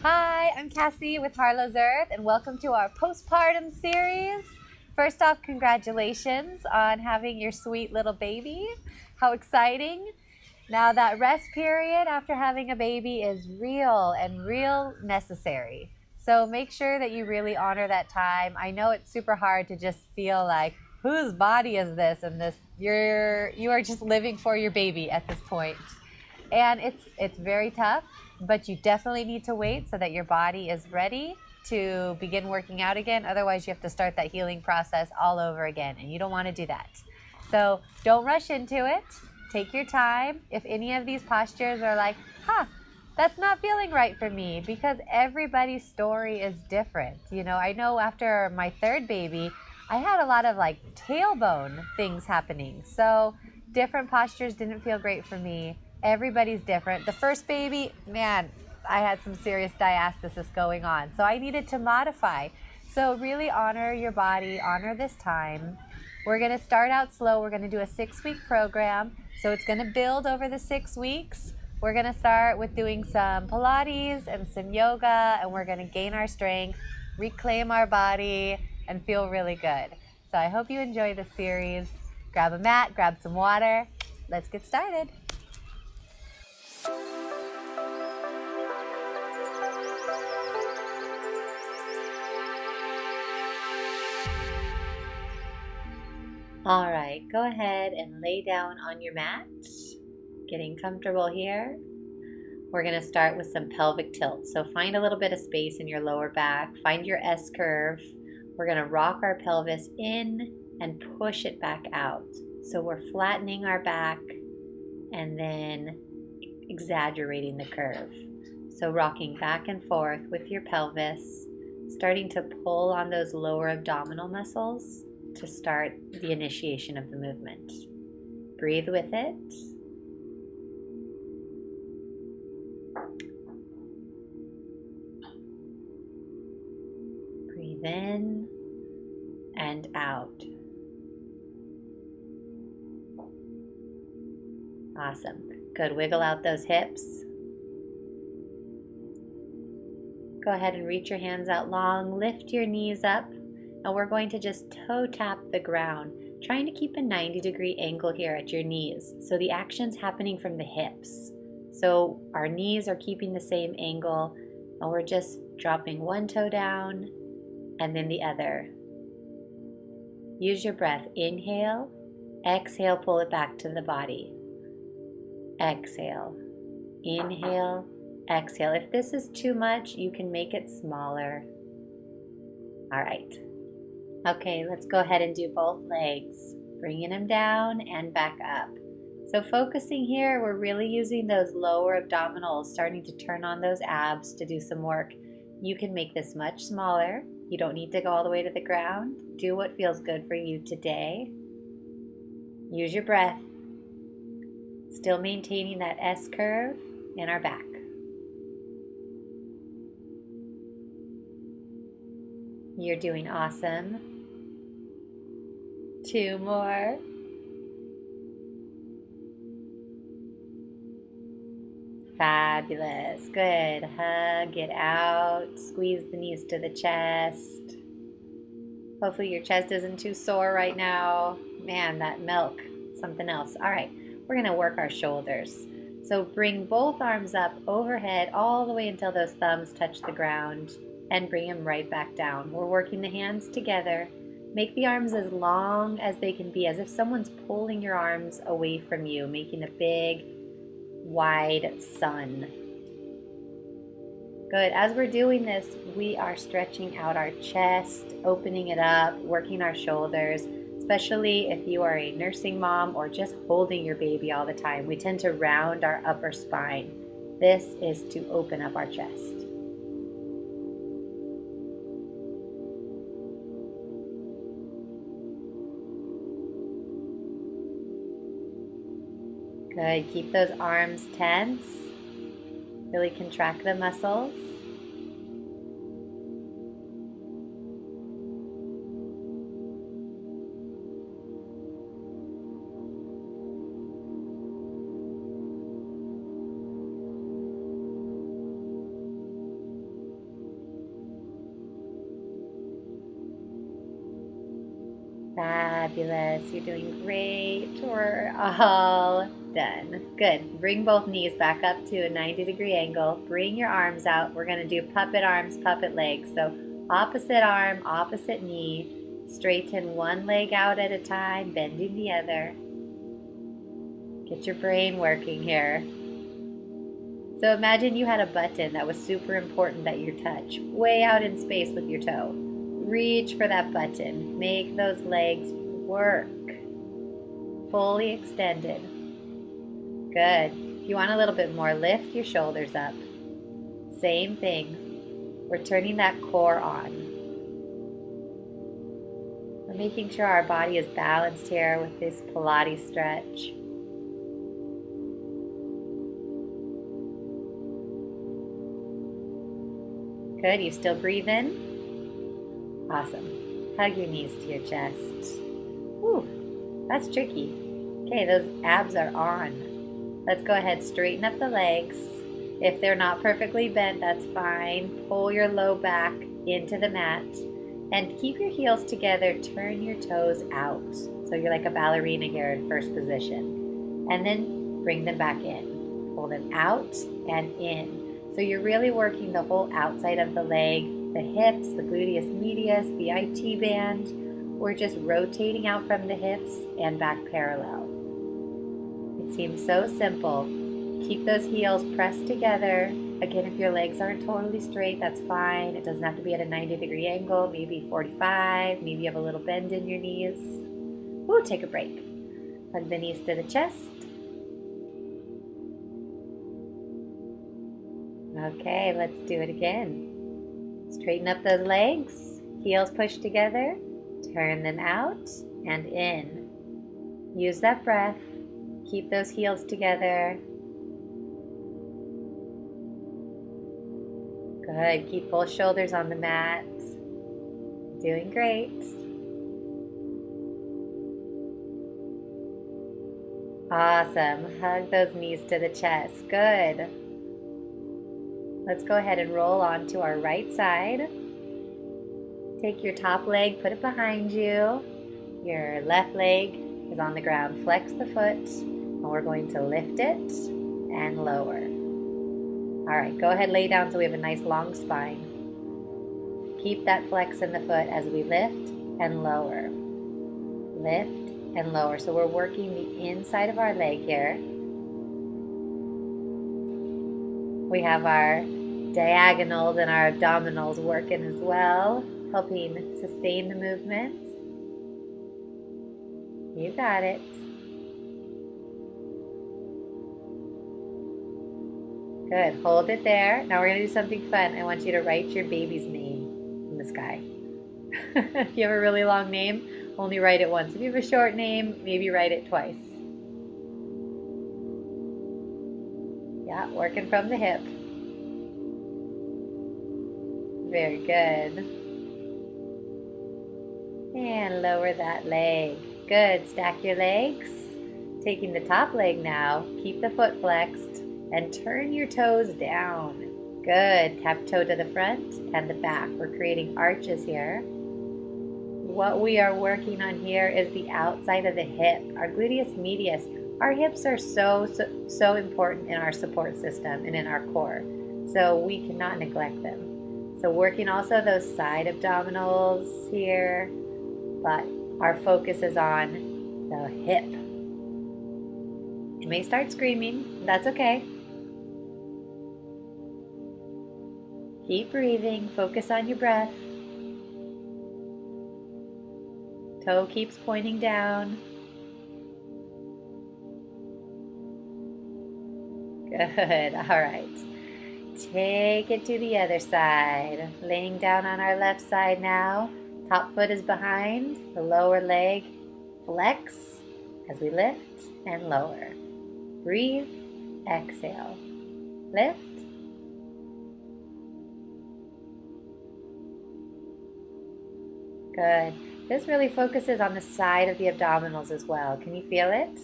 Hi, I'm Cassie with Harlows and welcome to our postpartum series. First off, congratulations on having your sweet little baby. How exciting! Now, that rest period after having a baby is real and real necessary. So make sure that you really honor that time. I know it's super hard to just feel like, whose body is this? And you are just living for your baby at this point. And it's very tough, but you definitely need to wait so that your body is ready to begin working out again. Otherwise, you have to start that healing process all over again, and you don't want to do that. So don't rush into it. Take your time. If any of these postures are like, that's not feeling right for me, because everybody's story is different. I know after my third baby, I had a lot of like tailbone things happening. So different postures didn't feel great for me. Everybody's different. The first baby, man, I had some serious diastasis going on. So I needed to modify. So really honor your body, honor this time. We're going to start out slow. We're going to do a 6-week program. So it's going to build over the 6 weeks. We're going to start with doing some Pilates and some yoga, and we're going to gain our strength, reclaim our body, and feel really good. So I hope you enjoy this series. Grab a mat, grab some water. Let's get started. All right, go ahead and lay down on your mat, getting comfortable here. We're going to start with some pelvic tilt. So find a little bit of space in your lower back. Find your S curve. We're going to rock our pelvis in and push it back out. So we're flattening our back and then exaggerating the curve. So rocking back and forth with your pelvis, starting to pull on those lower abdominal muscles to start the initiation of the movement. Breathe with it. Breathe in and out. Awesome. Good. Wiggle out those hips. Go ahead and reach your hands out long. Lift your knees up. And we're going to just toe tap the ground, trying to keep a 90-degree angle here at your knees. So the action's happening from the hips. So our knees are keeping the same angle, and we're just dropping one toe down and then the other. Use your breath. Inhale, exhale, pull it back to the body. Exhale, inhale, exhale. If this is too much, you can make it smaller. All right. Okay, let's go ahead and do both legs, bringing them down and back up. So focusing here, we're really using those lower abdominals, starting to turn on those abs to do some work. You can make this much smaller. You don't need to go all the way to the ground. Do what feels good for you today. Use your breath. Still maintaining that S curve in our back. You're doing awesome. 2 more. Fabulous. Good. Hug it out. Squeeze the knees to the chest. Hopefully your chest isn't too sore right now. Man, that milk, something else. All right, we're going to work our shoulders. So bring both arms up overhead all the way until those thumbs touch the ground, and bring them right back down. We're working the hands together. Make the arms as long as they can be, as if someone's pulling your arms away from you, making a big, wide sun. Good. As we're doing this, we are stretching out our chest, opening it up, working our shoulders, especially if you are a nursing mom or just holding your baby all the time. We tend to round our upper spine. This is to open up our chest. Good. Keep those arms tense. Really contract the muscles. Fabulous. You're doing great. We're all done. Good. Bring both knees back up to a 90-degree angle. Bring your arms out. We're going to do puppet arms, puppet legs. So opposite arm, opposite knee. Straighten one leg out at a time, bending the other. Get your brain working here. So imagine you had a button that was super important that you touch, way out in space with your toe. Reach for that button. Make those legs work. Fully extended. Good. If you want a little bit more, lift your shoulders up. Same thing. We're turning that core on. We're making sure our body is balanced here with this Pilates stretch. Good. You still breathe in? Awesome. Hug your knees to your chest. Whew, that's tricky. Okay, those abs are on. Let's go ahead, straighten up the legs. If they're not perfectly bent, that's fine. Pull your low back into the mat and keep your heels together. Turn your toes out. So you're like a ballerina here in first position. And then bring them back in. Pull them out and in. So you're really working the whole outside of the leg, the hips, the gluteus medius, the IT band. We're just rotating out from the hips and back parallel. It seems so simple. Keep those heels pressed together. Again, if your legs aren't totally straight, that's fine. It doesn't have to be at a 90-degree angle, maybe 45, maybe you have a little bend in your knees. Ooh, take a break. Hug the knees to the chest. Okay, let's do it again. Straighten up those legs, heels pushed together, turn them out and in. Use that breath, keep those heels together. Good, keep both shoulders on the mat. Doing great. Awesome, hug those knees to the chest, good. Let's go ahead and roll on to our right side. Take your top leg, put it behind you. Your left leg is on the ground. Flex the foot, and we're going to lift it and lower. All right, go ahead, lay down so we have a nice long spine. Keep that flex in the foot as we lift and lower. Lift and lower. So we're working the inside of our leg here. We have our diagonals and our abdominals working as well, helping sustain the movement. You got it. Good, hold it there. Now we're gonna do something fun. I want you to write your baby's name in the sky. If you have a really long name, only write it once. If you have a short name, maybe write it twice. Yeah, working from the hip. Very good. And lower that leg. Good, stack your legs. Taking the top leg now, keep the foot flexed and turn your toes down. Good, tap toe to the front and the back. We're creating arches here. What we are working on here is the outside of the hip, our gluteus medius. Our hips are so important in our support system and in our core, so we cannot neglect them. So working also those side abdominals here, but our focus is on the hip. You may start screaming, that's okay. Keep breathing, focus on your breath. Toe keeps pointing down. Good, all right. Take it to the other side. Laying down on our left side now. Top foot is behind, the lower leg flex as we lift and lower. Breathe, exhale, lift. Good. This really focuses on the side of the abdominals as well. Can you feel it?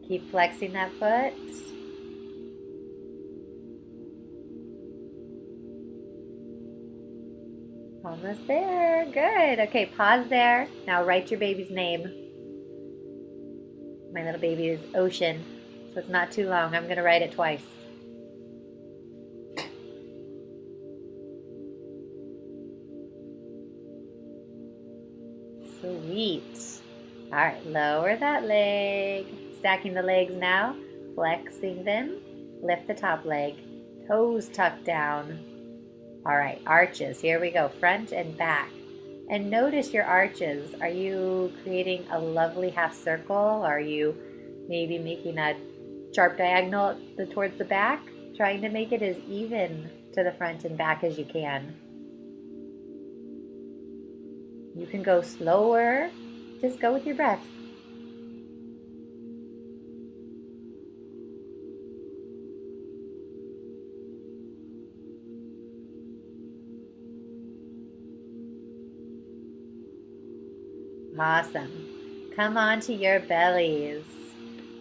Keep flexing that foot. Almost there. Good. Okay, pause there. Now write your baby's name. My little baby is Ocean, so it's not too long. I'm going to write it twice. Sweet. All right, lower that leg. Stacking the legs now, flexing them. Lift the top leg, toes tucked down. All right, arches. Here we go, front and back. And notice your arches. Are you creating a lovely half circle? Are you maybe making a sharp diagonal towards the back? Trying to make it as even to the front and back as you can. You can go slower. Just go with your breath. Awesome. Come onto your bellies.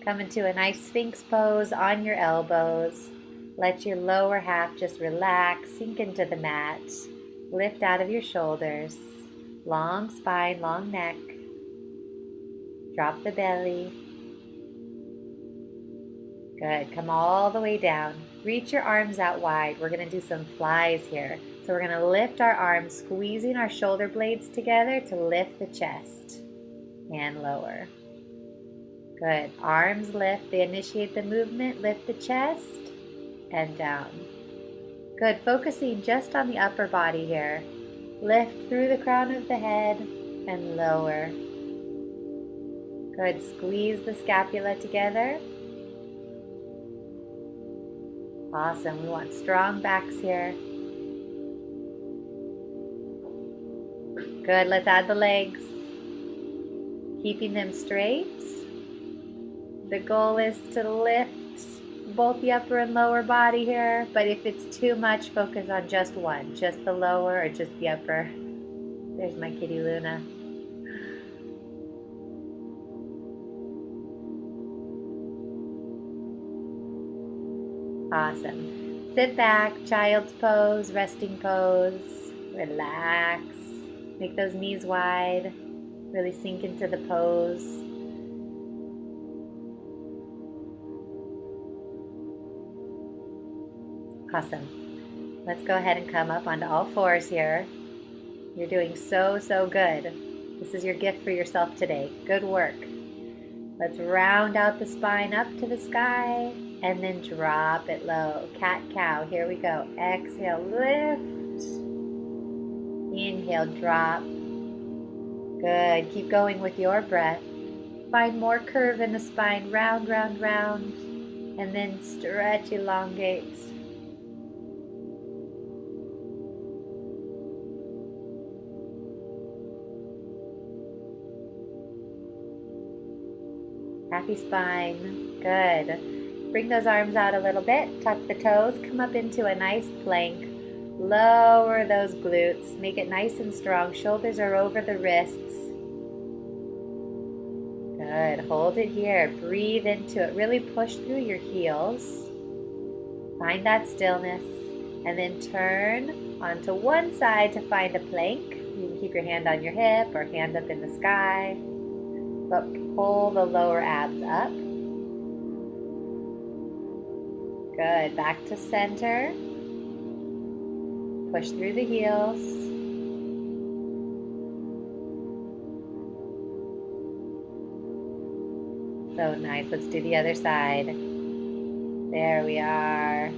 Come into a nice Sphinx pose on your elbows. Let your lower half just relax, sink into the mat. Lift out of your shoulders. Long spine, long neck. Drop the belly. Good. Come all the way down. Reach your arms out wide. We're going to do some flies here. So we're going to lift our arms, squeezing our shoulder blades together to lift the chest and lower. Good. Arms lift. They initiate the movement. Lift the chest and down. Good. Focusing just on the upper body here. Lift through the crown of the head and lower. Good. Squeeze the scapula together. Awesome. We want strong backs here. Good. Let's add the legs. Keeping them straight. The goal is to lift both the upper and lower body here, but if it's too much, focus on just one, just the lower or just the upper. There's my kitty Luna. Awesome. Sit back, child's pose, resting pose. Relax. Make those knees wide. Really sink into the pose. Awesome. Let's go ahead and come up onto all fours here. You're doing so good. This is your gift for yourself today. Good work. Let's round out the spine up to the sky and then drop it low. Cat-cow. Here we go. Exhale, lift. Inhale, drop. Good. Keep going with your breath. Find more curve in the spine. Round, round, round. And then stretch, elongate. Happy spine. Good. Bring those arms out a little bit. Tuck the toes. Come up into a nice plank. Lower those glutes. Make it nice and strong. Shoulders are over the wrists. Good. Hold it here. Breathe into it. Really push through your heels. Find that stillness. And then turn onto one side to find a plank. You can keep your hand on your hip or hand up in the sky. But pull the lower abs up. Good. Back to center. Push through the heels. So nice. Let's do the other side. There we are.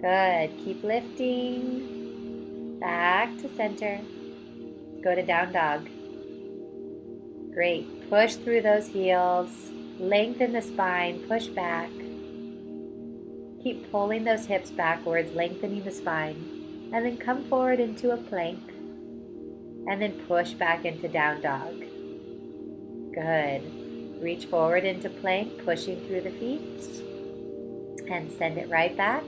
Good. Keep lifting. Back to center. Go to down dog. Great. Push through those heels. Lengthen the spine. Push back. Keep pulling those hips backwards, lengthening the spine. And then come forward into a plank. And then push back into down dog. Good. Reach forward into plank, pushing through the feet. And send it right back.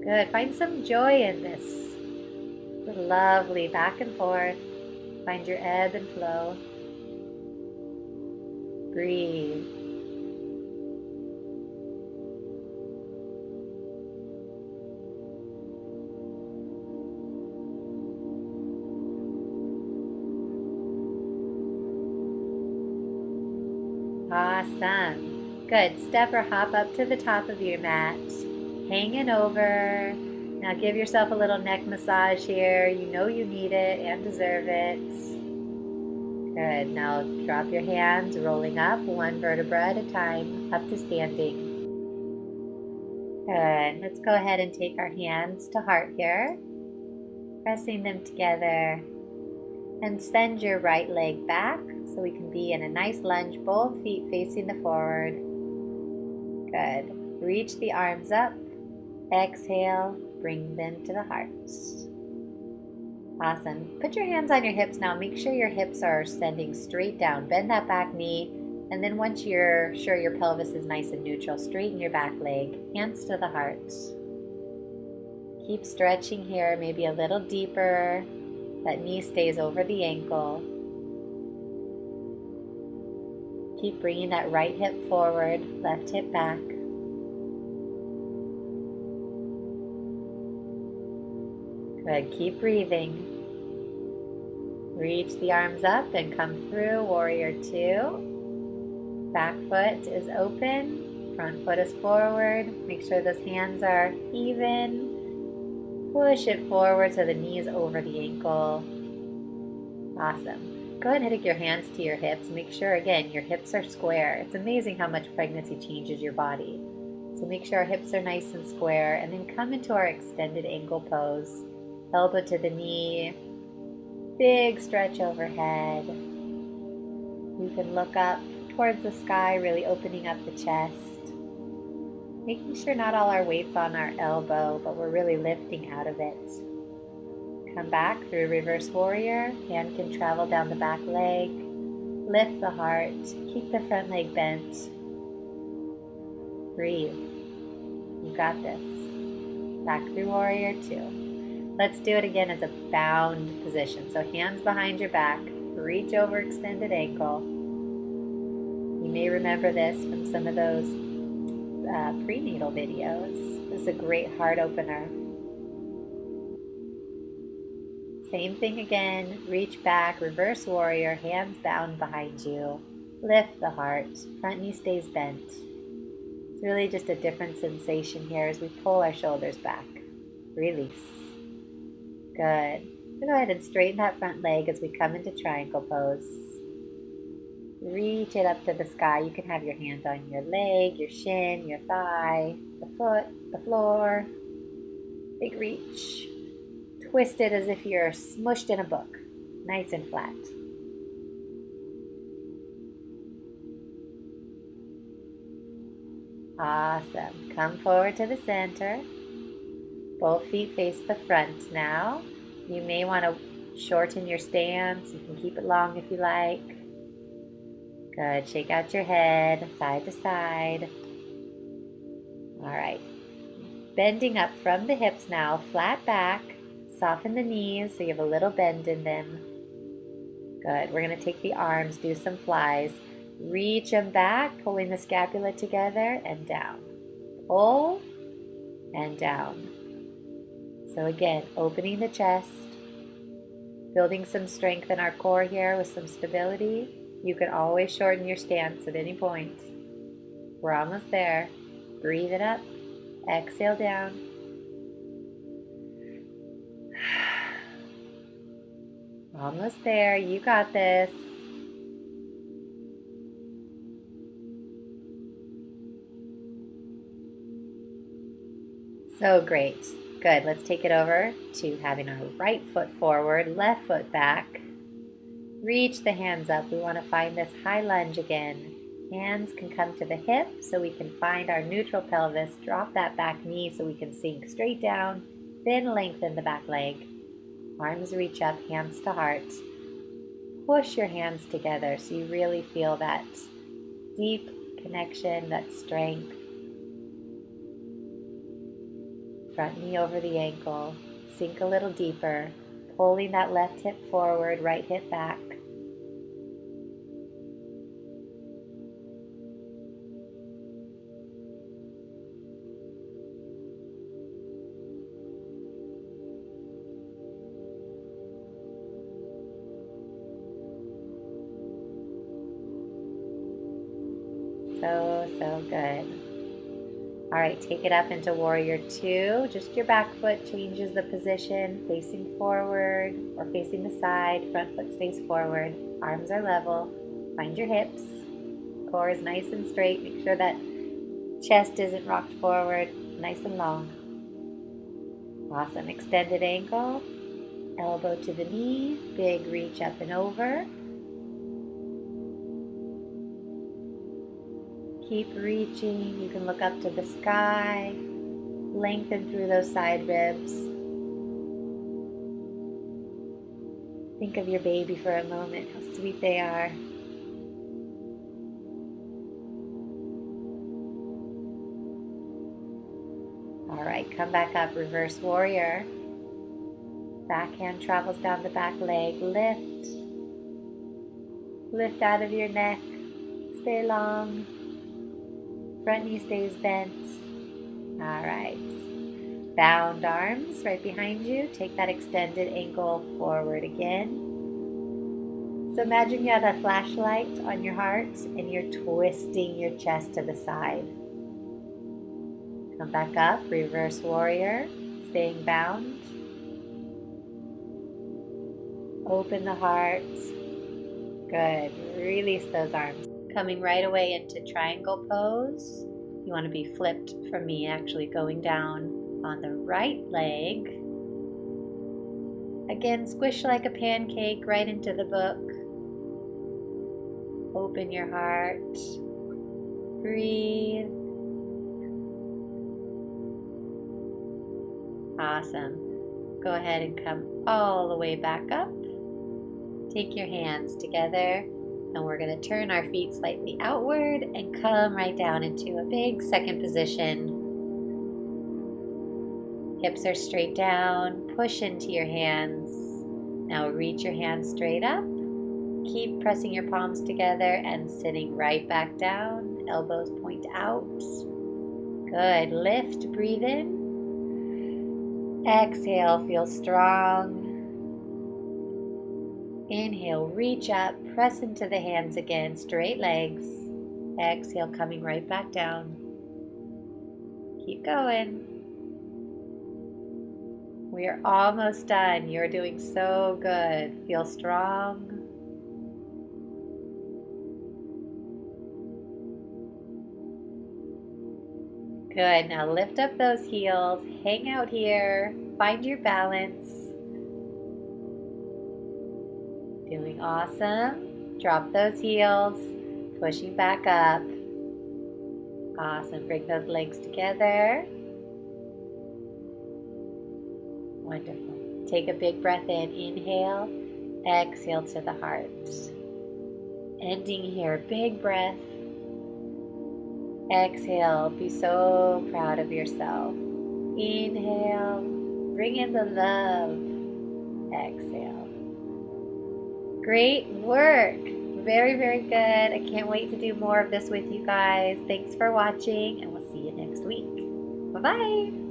Good. Find some joy in this. It's lovely. Back and forth. Find your ebb and flow. Breathe. Awesome. Good. Step or hop up to the top of your mat. Hanging over. Now give yourself a little neck massage here. You know you need it and deserve it. Good. Now drop your hands, rolling up one vertebra at a time, up to standing. Good. Let's go ahead and take our hands to heart here, pressing them together. And send your right leg back so we can be in a nice lunge, both feet facing the forward. Good. Reach the arms up. Exhale, bring them to the heart. Awesome. Put your hands on your hips now. Make sure your hips are sending straight down. Bend that back knee. And then once you're sure your pelvis is nice and neutral, straighten your back leg. Hands to the heart. Keep stretching here, maybe a little deeper. That knee stays over the ankle. Keep bringing that right hip forward, left hip back. Good, keep breathing. Reach the arms up and come through, warrior two. Back foot is open, front foot is forward. Make sure those hands are even. Push it forward so the knee is over the ankle. Awesome. Go ahead and take your hands to your hips. Make sure, again, your hips are square. It's amazing how much pregnancy changes your body. So make sure our hips are nice and square, and then come into our extended ankle pose. Elbow to the knee. Big stretch overhead. You can look up towards the sky, really opening up the chest. Making sure not all our weight's on our elbow, but we're really lifting out of it. Come back through reverse warrior. Hand can travel down the back leg. Lift the heart. Keep the front leg bent. Breathe. You got this. Back through warrior two. Let's do it again as a bound position. So hands behind your back. Reach over extended ankle. You may remember this from some of those prenatal videos. This is a great heart opener. Same thing again. Reach back, reverse warrior, hands bound behind you. Lift the heart. Front knee stays bent. It's really just a different sensation here as we pull our shoulders back. Release. Good. Go ahead and straighten that front leg as we come into triangle pose. Reach it up to the sky. You can have your hand on your leg, your shin, your thigh, the foot, the floor. Big reach. Twist it as if you're smushed in a book. Nice and flat. Awesome. Come forward to the center. Both feet face the front now. You may want to shorten your stance. You can keep it long if you like. Good. Shake out your head, side to side. All right. Bending up from the hips now, flat back. Soften the knees so you have a little bend in them. Good. We're going to take the arms, do some flies. Reach them back, pulling the scapula together and down. Pull and down. So again, opening the chest, building some strength in our core here with some stability. You can always shorten your stance at any point. We're almost there. Breathe it up. Exhale down. Almost there. You got this. So great. Good. Let's take it over to having our right foot forward, left foot back. Reach the hands up. We want to find this high lunge again. Hands can come to the hip so we can find our neutral pelvis. Drop that back knee so we can sink straight down. Then lengthen the back leg. Arms reach up, hands to heart. Push your hands together so you really feel that deep connection, that strength. Front knee over the ankle. Sink a little deeper. Pulling that left hip forward, right hip back. So good. All right, take it up into warrior two. Just your back foot changes the position, facing forward or facing the side. Front foot stays forward. Arms are level. Find your hips. Core is nice and straight. Make sure that chest isn't rocked forward. Nice and long. Awesome. Extended ankle. Elbow to the knee. Big reach up and over. Keep reaching. You can look up to the sky. Lengthen through those side ribs. Think of your baby for a moment, how sweet they are. All right, come back up, reverse warrior. Back hand travels down the back leg. Lift. Lift out of your neck. Stay long. Front knee stays bent. All right. Bound arms right behind you. Take that extended ankle forward again. So imagine you have a flashlight on your heart and you're twisting your chest to the side. Come back up, reverse warrior, staying bound. Open the heart. Good. Release those arms. Coming right away into triangle pose. You want to be flipped from me, actually going down on the right leg. Again, squish like a pancake right into the book. Open your heart. Breathe. Awesome. Go ahead and come all the way back up. Take your hands together. And we're going to turn our feet slightly outward and come right down into a big second position. Hips are straight down. Push into your hands. Now reach your hands straight up. Keep pressing your palms together and sitting right back down. Elbows point out. Good. Lift. Breathe in. Exhale. Feel strong. Inhale, reach up, press into the hands again, straight legs. Exhale, coming right back down. Keep going. We are almost done. You're doing so good. Feel strong. Good. Now lift up those heels, hang out here, find your balance. Doing awesome. Drop those heels, pushing back up. Awesome. Bring those legs together. Wonderful. Take a big breath in. Inhale. Exhale to the heart. Ending here. Big breath. Exhale. Be so proud of yourself. Inhale. Bring in the love. Exhale. Great work. Very, very good. I can't wait to do more of this with you guys. Thanks for watching, and we'll see you next week. Bye-bye.